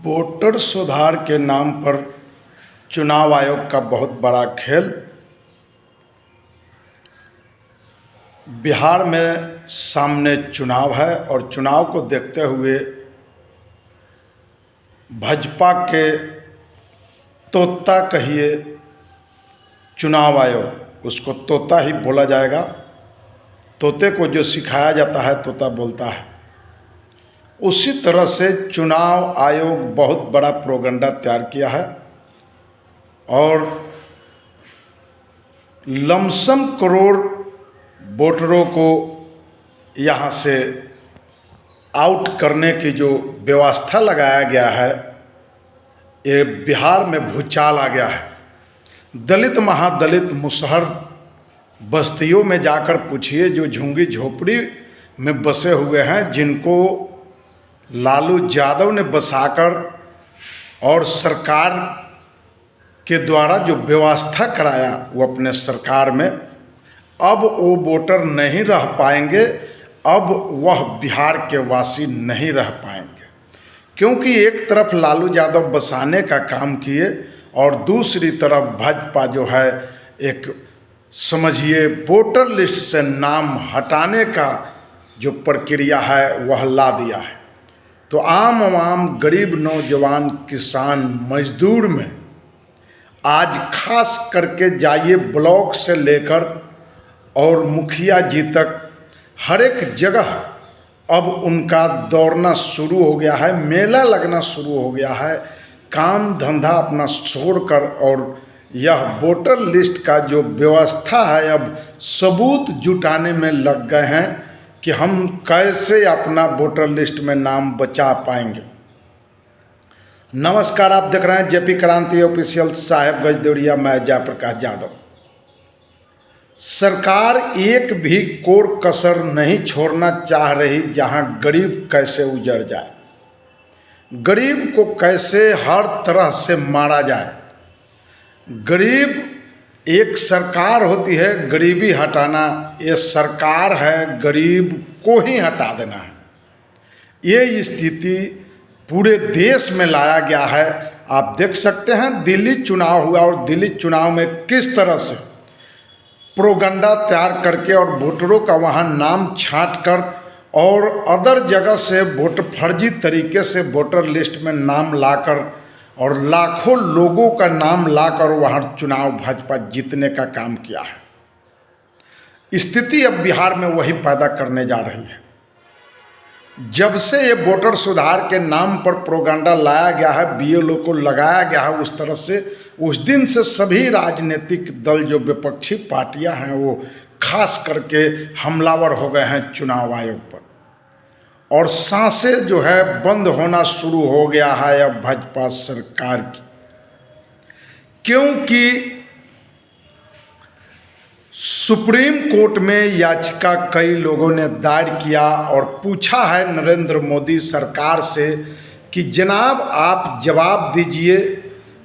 Voter सुधार के नाम पर चुनाव आयोग का बहुत बड़ा खेल। बिहार में सामने चुनाव है और चुनाव को देखते हुए भाजपा के तोता कहिए चुनाव आयोग, उसको तोता ही बोला जाएगा। तोते को जो सिखाया जाता है तोता बोलता है। उसी तरह से चुनाव आयोग बहुत बड़ा प्रोपेगेंडा तैयार किया है और लमसम करोड़ वोटरों को यहाँ से आउट करने की जो व्यवस्था लगाया गया है, ये बिहार में भूचाल आ गया है। दलित महादलित मुसहर बस्तियों में जाकर पूछिए, जो झुग्गी झोपड़ी में बसे हुए हैं, जिनको लालू यादव ने बसाकर और सरकार के द्वारा जो व्यवस्था कराया वो अपने सरकार में, अब वो वोटर नहीं रह पाएंगे। अब वह बिहार के वासी नहीं रह पाएंगे, क्योंकि एक तरफ लालू यादव बसाने का काम किए और दूसरी तरफ भाजपा जो है एक समझिए वोटर लिस्ट से नाम हटाने का जो प्रक्रिया है वह ला दिया है। तो आम आवाम, गरीब, नौजवान, किसान, मजदूर में आज खास करके जाइए ब्लॉक से लेकर और मुखिया जी तक हर एक जगह अब उनका दौड़ना शुरू हो गया है, मेला लगना शुरू हो गया है। काम धंधा अपना छोड़कर और यह वोटर लिस्ट का जो व्यवस्था है अब सबूत जुटाने में लग गए हैं कि हम कैसे अपना वोटर लिस्ट में नाम बचा पाएंगे। नमस्कार, आप देख रहे हैं जेपी क्रांति ऑफिशियल, साहेबगंज देवरिया। मैं जयप्रकाश यादव। सरकार एक भी कोर कसर नहीं छोड़ना चाह रही जहां गरीब कैसे उजड़ जाए, गरीब को कैसे हर तरह से मारा जाए। गरीब एक सरकार होती है गरीबी हटाना, ये सरकार है गरीब को ही हटा देना है। ये स्थिति पूरे देश में लाया गया है। आप देख सकते हैं दिल्ली चुनाव हुआ और दिल्ली चुनाव में किस तरह से प्रोपेगेंडा तैयार करके और वोटरों का वहाँ नाम छांट कर और अदर जगह से वोट फर्जी तरीके से वोटर लिस्ट में नाम लाकर और लाखों लोगों का नाम लाकर वहाँ चुनाव भाजपा जीतने का काम किया है। स्थिति अब बिहार में वही पैदा करने जा रही है। जब से ये वोटर सुधार के नाम पर प्रोपेगेंडा लाया गया है, बीएलओ को लगाया गया है उस तरह से, उस दिन से सभी राजनीतिक दल जो विपक्षी पार्टियां हैं वो खास करके हमलावर हो गए हैं चुनाव आयोग पर और सांसें जो है बंद होना शुरू हो गया है अब भाजपा सरकार की। क्योंकि सुप्रीम कोर्ट में याचिका कई लोगों ने दायर किया और पूछा है नरेंद्र मोदी सरकार से कि जनाब आप जवाब दीजिए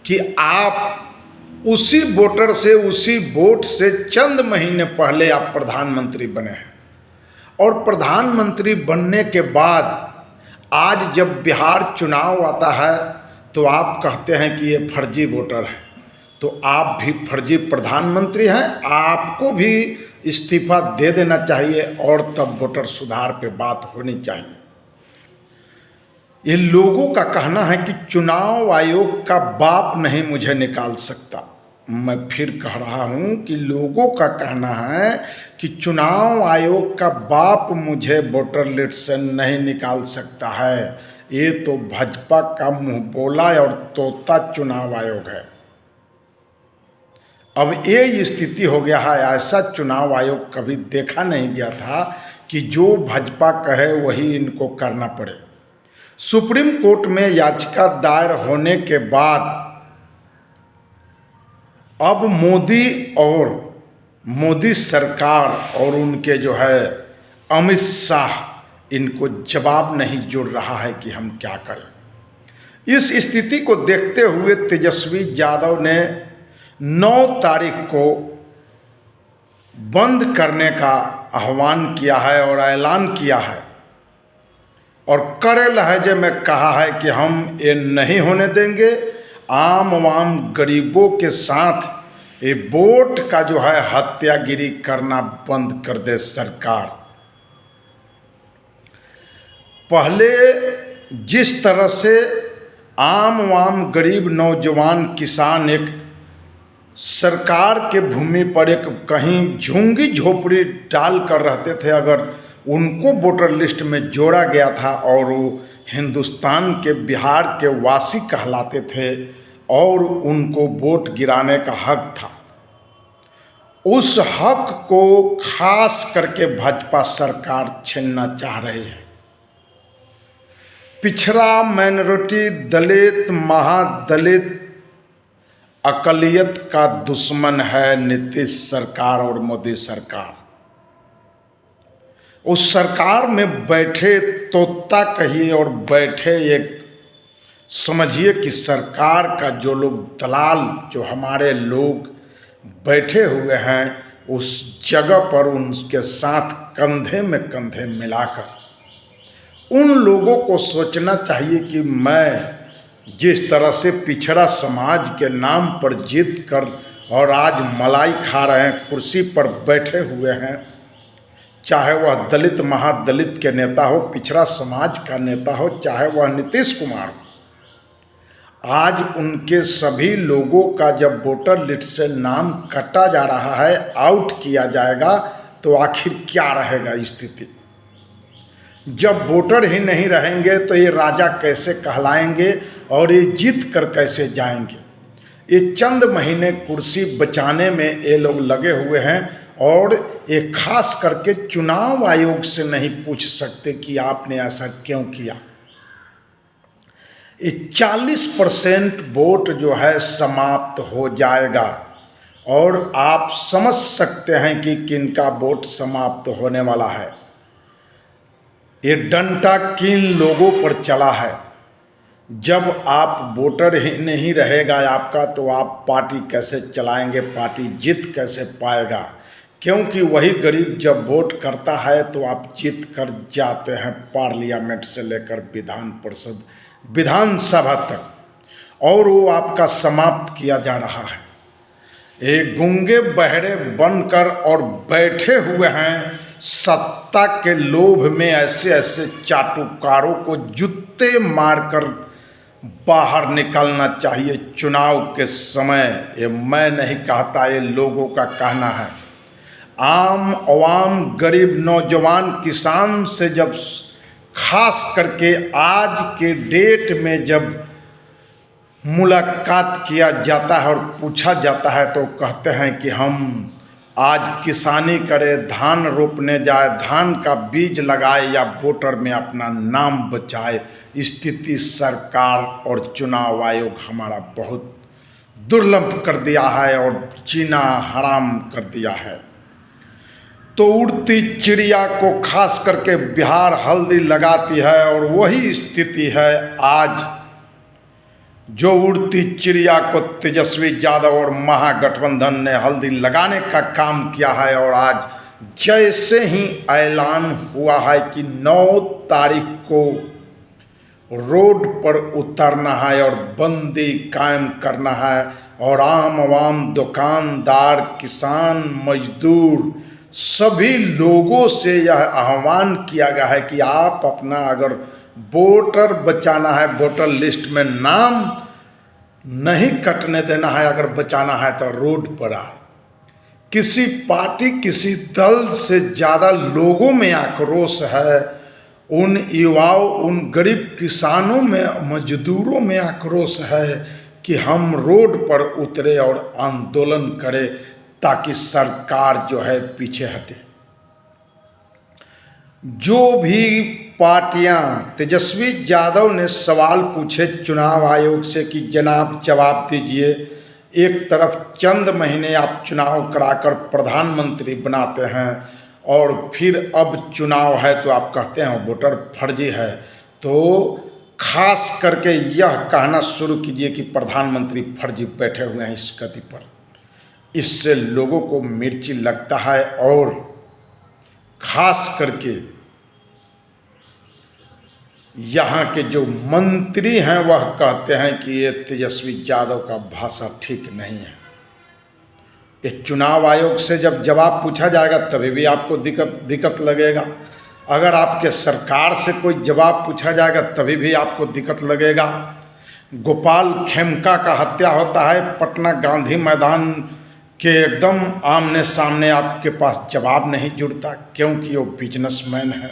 कि आप उसी वोटर से, उसी वोट से चंद महीने पहले आप प्रधानमंत्री बने हैं और प्रधानमंत्री बनने के बाद आज जब बिहार चुनाव आता है तो आप कहते हैं कि ये फर्जी वोटर है। तो आप भी फर्जी प्रधानमंत्री हैं, आपको भी इस्तीफा दे देना चाहिए और तब वोटर सुधार पे बात होनी चाहिए। ये लोगों का कहना है कि चुनाव आयोग का बाप नहीं मुझे निकाल सकता। मैं फिर कह रहा हूं कि लोगों का कहना है कि चुनाव आयोग का बाप मुझे वोटर लिस्ट से नहीं निकाल सकता है। ये तो भाजपा का मुंह बोला और तोता चुनाव आयोग है। अब ये स्थिति हो गया है, ऐसा चुनाव आयोग कभी देखा नहीं गया था कि जो भाजपा कहे वही इनको करना पड़े। सुप्रीम कोर्ट में याचिका दायर होने के बाद अब मोदी सरकार और उनके जो है अमित शाह इनको जवाब नहीं जुड़ रहा है कि हम क्या करें। इस स्थिति को देखते हुए तेजस्वी यादव ने 9 तारीख को बंद करने का आह्वान किया है और ऐलान किया है और कड़े लहजे में कहा है कि हम ये नहीं होने देंगे। आम आवाम गरीबों के साथ ये वोट का जो है हत्यागिरी करना बंद कर दे सरकार। पहले जिस तरह से आम आवाम गरीब नौजवान किसान एक सरकार के भूमि पर एक कहीं झुंगी झोपड़ी डाल कर रहते थे, अगर उनको वोटर लिस्ट में जोड़ा गया था और वो हिंदुस्तान के बिहार के वासी कहलाते थे और उनको वोट गिराने का हक था। उस हक को खास करके भाजपा सरकार छीनना चाह रही है। पिछड़ा, माइनॉरिटी, दलित, महादलित, अकलियत का दुश्मन है नीतीश सरकार और मोदी सरकार। उस सरकार में बैठे तोता कहिए और बैठे एक समझिए कि सरकार का जो लोग दलाल, जो हमारे लोग बैठे हुए हैं, उस जगह पर उनके साथ कंधे में कंधे मिलाकर उन लोगों को सोचना चाहिए कि मैं जिस तरह से पिछड़ा समाज के नाम पर जीत कर और आज मलाई खा रहे हैं, कुर्सी पर बैठे हुए हैं, चाहे वह दलित महादलित के नेता हो, पिछड़ा समाज का नेता हो, चाहे वह नीतीश कुमार हो, आज उनके सभी लोगों का जब वोटर लिस्ट से नाम कटा जा रहा है, आउट किया जाएगा, तो आखिर क्या रहेगा स्थिति। जब वोटर ही नहीं रहेंगे तो ये राजा कैसे कहलाएंगे और ये जीत कर कैसे जाएंगे। ये चंद महीने कुर्सी बचाने में ये लोग लगे हुए हैं और ये खास करके चुनाव आयोग से नहीं पूछ सकते कि आपने ऐसा क्यों किया। ये 40% वोट जो है समाप्त हो जाएगा और आप समझ सकते हैं कि किनका वोट समाप्त होने वाला है। ये डंडा किन लोगों पर चला है। जब आप वोटर ही नहीं रहेगा आपका, तो आप पार्टी कैसे चलाएंगे, पार्टी जीत कैसे पाएगा। क्योंकि वही गरीब जब वोट करता है तो आप जीत कर जाते हैं पार्लियामेंट से लेकर विधान परिषद, विधानसभा तक, और वो आपका समाप्त किया जा रहा है। एक गूंगे बहरे बनकर और बैठे हुए हैं सत्ता के लोभ में। ऐसे ऐसे चाटुकारों को जूते मारकर बाहर निकलना चाहिए चुनाव के समय। ये मैं नहीं कहता, ये लोगों का कहना है। आम आवाम गरीब नौजवान किसान से जब खास करके आज के डेट में जब मुलाकात किया जाता है और पूछा जाता है, तो कहते हैं कि हम आज किसानी करें, धान रोपने जाए, धान का बीज लगाए या वोटर में अपना नाम बचाए। स्थिति सरकार और चुनाव आयोग हमारा बहुत दुर्लभ कर दिया है और जीना हराम कर दिया है। तो उड़ती चिड़िया को खास करके बिहार हल्दी लगाती है और वही स्थिति है आज। जो उड़ती चिड़िया को तेजस्वी यादव और महागठबंधन ने हल्दी लगाने का काम किया है और आज जैसे ही ऐलान हुआ है कि 9 तारीख को रोड पर उतरना है और बंदी कायम करना है और आम आवाम, दुकानदार, किसान, मजदूर सभी लोगों से यह आह्वान किया गया है कि आप अपना अगर वोटर बचाना है, वोटर लिस्ट में नाम नहीं कटने देना है, अगर बचाना है तो रोड पर आए। किसी पार्टी, किसी दल से ज़्यादा लोगों में आक्रोश है, उन युवाओं, उन गरीब किसानों में, मजदूरों में आक्रोश है कि हम रोड पर उतरे और आंदोलन करें ताकि सरकार जो है पीछे हटे। जो भी पार्टियां, तेजस्वी यादव ने सवाल पूछे चुनाव आयोग से कि जनाब जवाब दीजिए, एक तरफ चंद महीने आप चुनाव कराकर प्रधानमंत्री बनाते हैं और फिर अब चुनाव है तो आप कहते हैं वोटर फर्जी है। तो खास करके यह कहना शुरू कीजिए कि प्रधानमंत्री फर्जी बैठे हुए हैं इस गति पर। इससे लोगों को मिर्ची लगता है और खास करके यहाँ के जो मंत्री हैं वह कहते हैं कि ये तेजस्वी यादव का भाषा ठीक नहीं है। ये चुनाव आयोग से जब जवाब पूछा जाएगा तभी भी आपको दिक्कत लगेगा। अगर आपके सरकार से कोई जवाब पूछा जाएगा तभी भी आपको दिक्कत लगेगा। गोपाल खेमका का हत्या होता है पटना गांधी मैदान के एकदम आमने सामने, आपके पास जवाब नहीं जुड़ता क्योंकि वो बिजनेसमैन है।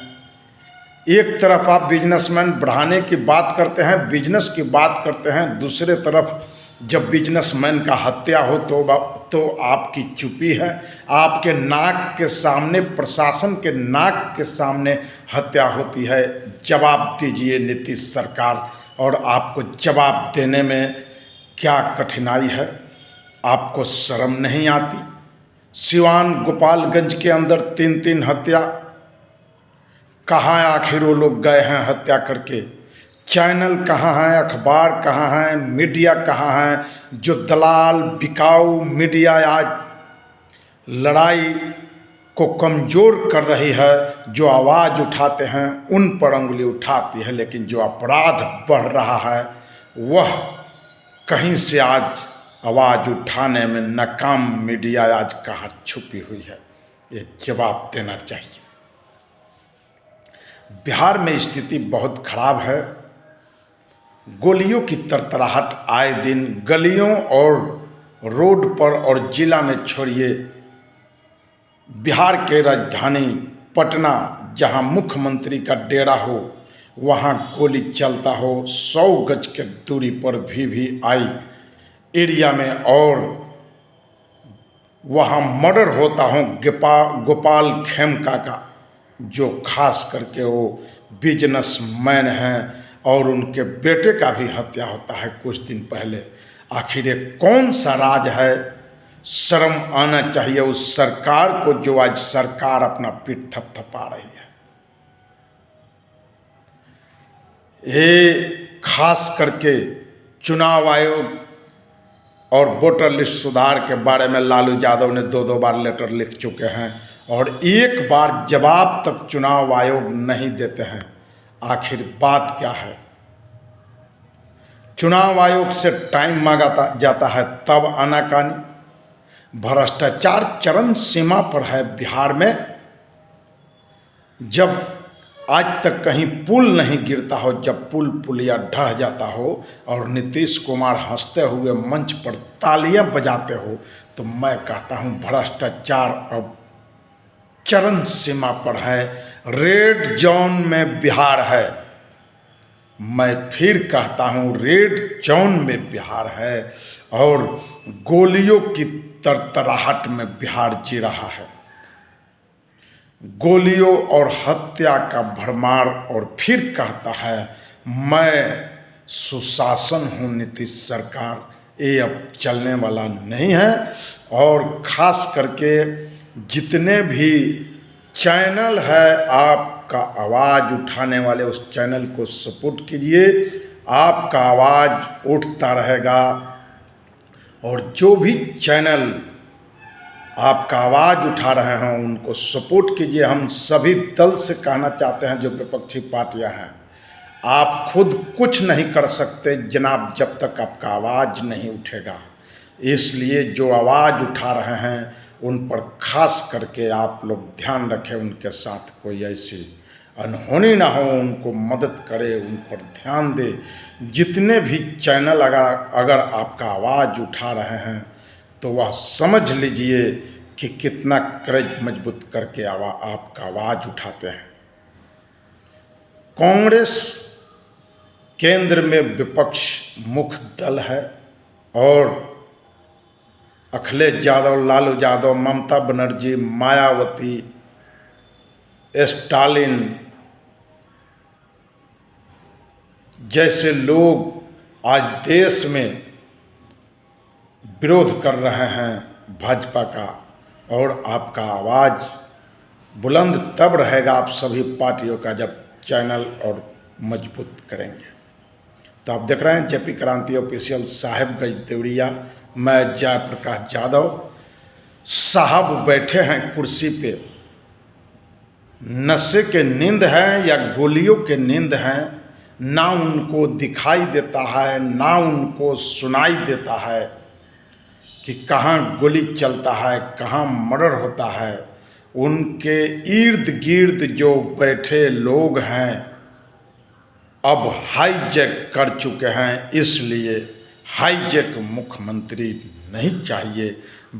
एक तरफ आप बिजनेसमैन बढ़ाने की बात करते हैं, बिजनेस की बात करते हैं, दूसरे तरफ जब बिजनेसमैन का हत्या हो तो आपकी चुप्पी है। आपके नाक के सामने, प्रशासन के नाक के सामने हत्या होती है। जवाब दीजिए नीतीश सरकार, और आपको जवाब देने में क्या कठिनाई है? आपको शर्म नहीं आती? सिवान गोपालगंज के अंदर 3 हत्या, कहाँ आखिर वो लोग गए हैं हत्या करके? चैनल कहाँ हैं, अखबार कहाँ हैं, मीडिया कहाँ हैं? जो दलाल बिकाऊ मीडिया आज लड़ाई को कमज़ोर कर रही है, जो आवाज़ उठाते हैं उन पर उंगली उठाती है, लेकिन जो अपराध बढ़ रहा है वह कहीं से आज आवाज़ उठाने में नाकाम मीडिया आज कहाँ छुपी हुई है? ये जवाब देना चाहिए। बिहार में स्थिति बहुत खराब है। गोलियों की तरतराहट आए दिन गलियों और रोड पर और जिला में, छोड़िए बिहार के राजधानी पटना जहां मुख्यमंत्री का डेरा हो वहां गोली चलता हो। 100 गज के दूरी पर भी आई एरिया में, और वहां मर्डर होता हो गोपाल खेमका का, जो खास करके वो बिजनेसमैन हैं, और उनके बेटे का भी हत्या होता है कुछ दिन पहले। आखिर ये कौन सा राज है? शर्म आना चाहिए उस सरकार को जो आज सरकार अपना पीठ थपथपा रही है। ये खास करके चुनाव आयोग और वोटर लिस्ट सुधार के बारे में लालू यादव ने 2 बार लेटर लिख चुके हैं, और एक बार जवाब तक चुनाव आयोग नहीं देते हैं। आखिर बात क्या है? चुनाव आयोग से टाइम मांगा जाता है तब आनाकानी। भ्रष्टाचार चरम सीमा पर है बिहार में। जब आज तक कहीं पुल नहीं गिरता हो, जब पुलिया ढह जाता हो और नीतीश कुमार हंसते हुए मंच पर तालियां बजाते हो, तो मैं कहता हूं भ्रष्टाचार अब चरम सीमा पर है। रेड जोन में बिहार है। मैं फिर कहता हूं रेड जोन में बिहार है, और गोलियों की तरतराहट में बिहार जी रहा है। गोलियों और हत्या का भरमार, और फिर कहता है मैं सुशासन हूँ नीतीश सरकार। ये अब चलने वाला नहीं है। और ख़ास करके जितने भी चैनल है आपका आवाज़ उठाने वाले, उस चैनल को सपोर्ट कीजिए। आपका आवाज़ उठता रहेगा, और जो भी चैनल आपका आवाज़ उठा रहे हैं उनको सपोर्ट कीजिए। हम सभी दल से कहना चाहते हैं, जो विपक्षी पार्टियां हैं, आप खुद कुछ नहीं कर सकते जनाब जब तक आपका आवाज़ नहीं उठेगा। इसलिए जो आवाज़ उठा रहे हैं उन पर खास करके आप लोग ध्यान रखें, उनके साथ कोई ऐसी अनहोनी ना हो, उनको मदद करे, उन पर ध्यान दे। जितने भी चैनल अगर आपका आवाज़ उठा रहे हैं तो वह समझ लीजिए कि कितना करेज मजबूत करके आपका आवाज़ उठाते हैं। कांग्रेस केंद्र में विपक्ष मुख्य दल है, और अखिलेश यादव, लालू यादव, ममता बनर्जी, मायावती, स्टालिन जैसे लोग आज देश में विरोध कर रहे हैं भाजपा का, और आपका आवाज़ बुलंद तब रहेगा आप सभी पार्टियों का जब चैनल और मजबूत करेंगे। तो आप देख रहे हैं जेपी क्रांति ऑफिशियल, साहेबगंज देवरिया। मैं जयप्रकाश यादव। साहब बैठे हैं कुर्सी पे, नशे के नींद हैं या गोलियों के नींद हैं, ना उनको दिखाई देता है, ना उनको सुनाई देता है कि कहाँ गोली चलता है, कहाँ मर्डर होता है। उनके इर्द गिर्द जो बैठे लोग हैं अब हाईजैक कर चुके हैं, इसलिए हाईजैक मुख्यमंत्री नहीं चाहिए।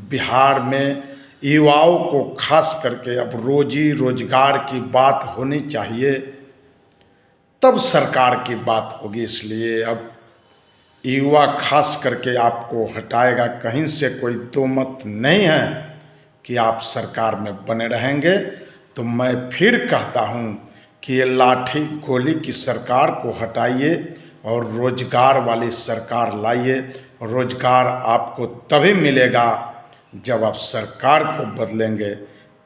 बिहार में युवाओं को खास करके अब रोजी रोजगार की बात होनी चाहिए, तब सरकार की बात होगी। इसलिए अब युवा खास करके आपको हटाएगा, कहीं से कोई दो मत नहीं है कि आप सरकार में बने रहेंगे। तो मैं फिर कहता हूँ कि ये लाठी गोली की सरकार को हटाइए और रोजगार वाली सरकार लाइए। रोजगार आपको तभी मिलेगा जब आप सरकार को बदलेंगे,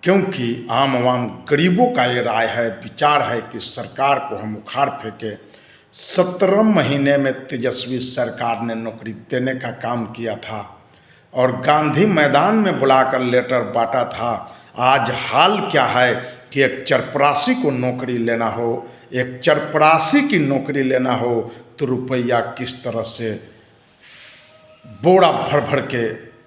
क्योंकि आम आवाम गरीबों का ये राय है, विचार है कि सरकार को हम उखाड़ फेंके। 17 महीने में तेजस्वी सरकार ने नौकरी देने का काम किया था और गांधी मैदान में बुलाकर लेटर बांटा था। आज हाल क्या है कि एक चपरासी को नौकरी लेना हो, एक चपरासी की नौकरी लेना हो तो रुपया किस तरह से बोरा भर भर के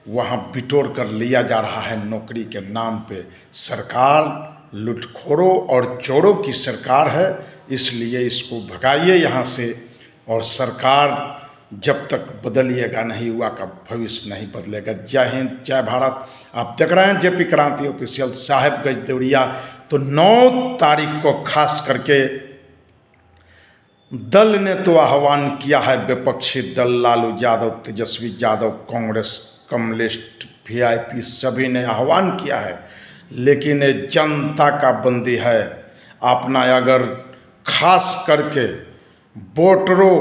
वहाँ बिटोर कर लिया जा रहा है नौकरी के नाम पे। सरकार लुटखोरों और चोरों की सरकार है, इसलिए इसको भगाइए यहाँ से। और सरकार जब तक बदलिएगा नहीं, युवा का भविष्य नहीं बदलेगा। जय हिंद, जय भारत। आप देख रहे हैं जेपी क्रांति ऑफिशियल। साहेबगंज देवरिया तो 9 तारीख को खास करके दल ने तो आह्वान किया है, विपक्षी दल लालू यादव, तेजस्वी यादव, कांग्रेस, कम्युनिस्ट, वीआईपी सभी ने आह्वान किया है, लेकिन ये जनता का बंदी है। अपना अगर खास करके वोटरों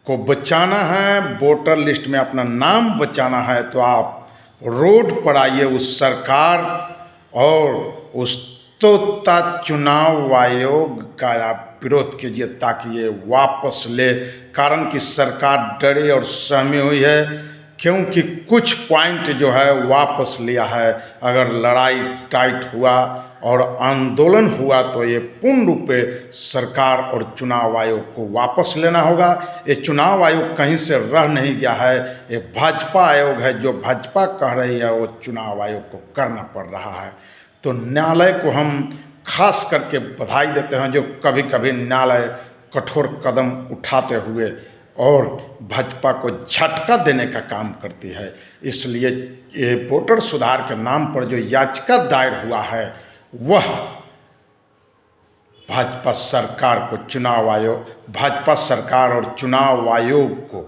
को बचाना है, वोटर लिस्ट में अपना नाम बचाना है, तो आप रोड पर आइए, उस सरकार और उस तोता चुनाव आयोग का आप विरोध कीजिए ताकि ये वापस ले। कारण कि सरकार डरी और सहमी हुई है, क्योंकि कुछ पॉइंट जो है वापस लिया है। अगर लड़ाई टाइट हुआ और आंदोलन हुआ तो ये पूर्ण रूप से सरकार और चुनाव आयोग को वापस लेना होगा। ये चुनाव आयोग कहीं से रह नहीं गया है, ये भाजपा आयोग है। जो भाजपा कह रही है वो चुनाव आयोग को करना पड़ रहा है। तो न्यायालय को हम खास करके बधाई देते हैं, जो कभी कभी न्यायालय कठोर कदम उठाते हुए और भाजपा को झटका देने का काम करती है। इसलिए ये वोटर सुधार के नाम पर जो याचिका दायर हुआ है, वह भाजपा सरकार को चुनाव आयोग, भाजपा सरकार और चुनाव आयोग को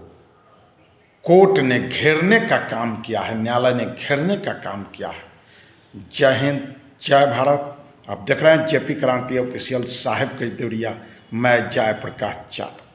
कोर्ट ने घेरने का काम किया है, न्यायालय ने घेरने का काम किया है। जय हिंद, जय भारत। आप देख रहे हैं जेपी क्रांति ऑफिशियल, साहेबगंज देवरिया। मैं जयप्रकाश यादव।